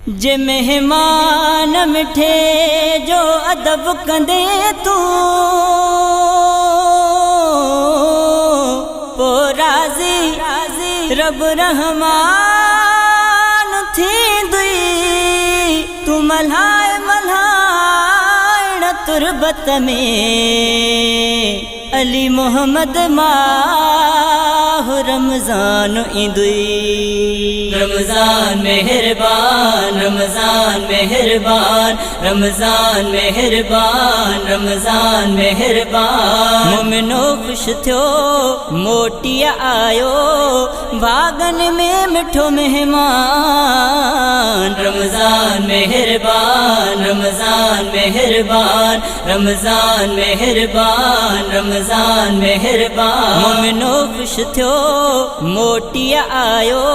जे मेहमान मिठे जो अदब कंदे तू पो राज़ी रब रहमान थींदुई। तू मल्हाए तुरबत में अली मोहम्मद माह रमज़ान ईंदुई। रमज़ान मेहरबान रमज़ान मेहरबान रमज़ान मेहरबान रमज़ान मेहरबान। मोमिनो खुश थियो मोटी आयो बागन में मिठो मेहमान। रमज़ान मेहरबान रमज़ान मेहरबान रमज़ान मेहरबान रमज़ान मेहरबान। मोमिनो खुश थियो मोटी आयो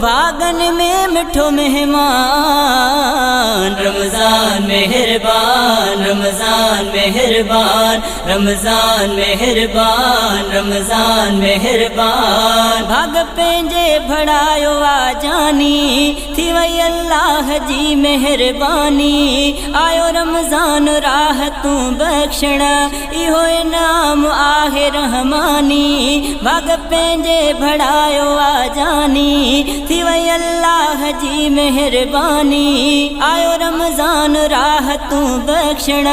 बागन में मिठो मेहमान। रमज़ान मेहरबान रमज़ान मेहरबान रमज़ान मेहरबान रमज़ान मेहरबान। भाग पंहिंजे भड़ायो आ जानी थी वई अल्लाह जी मेहरबानी। आयो रमज़ान राह तूं बख्शण इहो इनाम आहे रहमानी। भाग पंहिंजे भड़ायो आ जानी थी वई अल्लाह जी मेहरबानी। आयो रमज़ान राह तूं बख्शण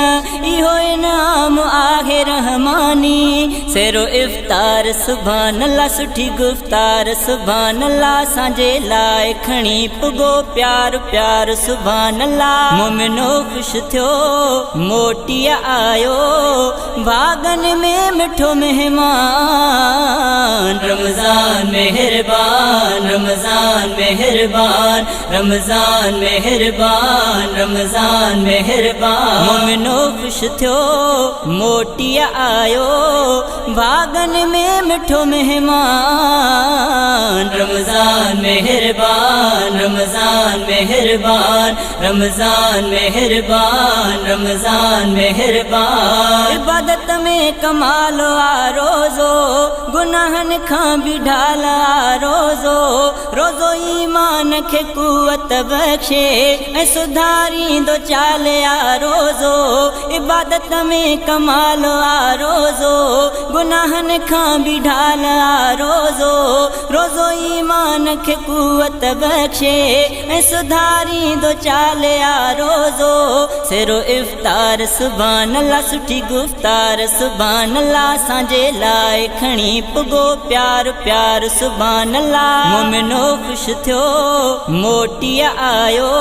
इहो इनाम आहे रहमानी। सेरो इफ्तार सुभान अल्लाह सुठी गुफ्तार सुभान अल्लाह सांजे लाइ खणी पुगो प्यार प्यार सुभान अल्लाह। मोमिनो खुश थियो मोटी आयो बागन में मिठो मेहमान। रमज़ान मेहरबान रमज़ान मेहरबान रमज़ान मेहरबान रमज़ान मेहरबान। मोमिनो खुश थियो मोटी आयो बागन में मिठो मेहमान। रमज़ान मेहरबान रमज़ान मेहरबान रमज़ान मेहरबान रमज़ान मेहरबान। इबादत में कमाल आ रोज़ो गुनाहन खां भी ढाल आ रोज़ो। रोज़ो ईमान खे कुवत बख्शे ऐं सुधारींदो चाल आ रोज़ो। इबादत में कमाल आ रोज़ो गुनाहन खां भी ढाल आ रोज़ो। रोज़ो ईमान खे कुवत बख्शे ऐं सुधारींदो चाल आ रोज़ो। सेरो इफ्तार सुभान अल्लाह सुठी गुफ्तार सुभान अल्लाह सांजे लाइ खणी पुगो प्यार प्यार सुभान अल्लाह। मोमिनो खुश थियो मोटी आयो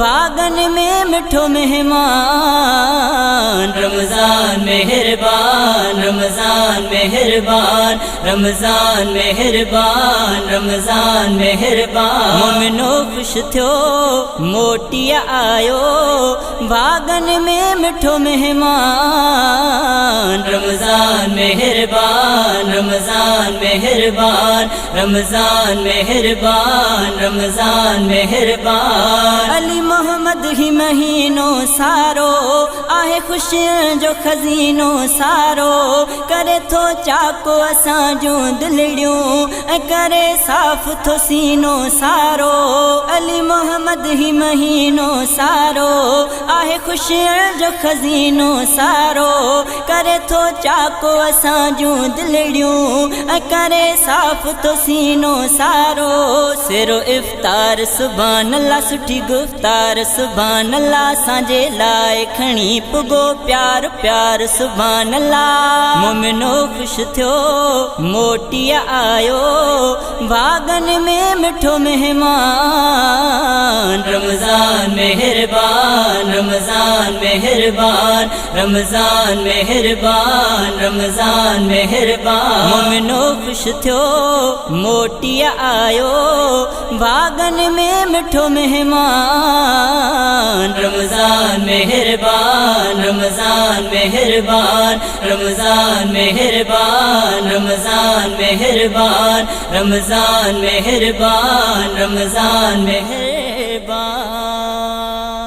बागन में मिठो मेहमान। रमज़ान मेहरबान रमज़ान मेहरबान रमज़ान मेहरबान रमज़ान मेहरबान। मोमिनो खुश थियो मोटी आयो बागन में मिठो मेहमान। रमज़ान मेहरबान रमज़ान मेहरबान रमज़ान मेहरबान रमज़ान मेहरबान। अली मोहम्मद ही महीनो सारो आहे खुशियों जो खज़ीनो सारो। करे थो चाको असां जूं दिलड़ियूं ऐं करे साफ़ थो सीनो सारो। अली मोहम्मद ही महीनो सारो आहे खुशियों जो खज़ीनो सारो। करे थो चाको असां जूं दिलड़ियूं ऐं करे साफ़ थो सीनो सारो। सेरो इफ्तार सुभान अल्लाह सुठी गुफ्तार सुभान अल्लाह सांजे लाइ खणी पुगो प्यार प्यार सुभान अल्लाह। मोमिनो खुश थियो मोटी आयो बागन में मिठो मेहमान। रमज़ान मेहरबान रमज़ान मेहरबान रमज़ान मेहरबान रमज़ान मेहरबान। मोमिनो खुश थियो मोटी आयो बागन में मिठो मेहमान। रमज़ान मेहरबान रमज़ान मेहरबान रमज़ान मेहरबान रमज़ान मेहरबान रमज़ान मेहरबान रमज़ान मेहरबान।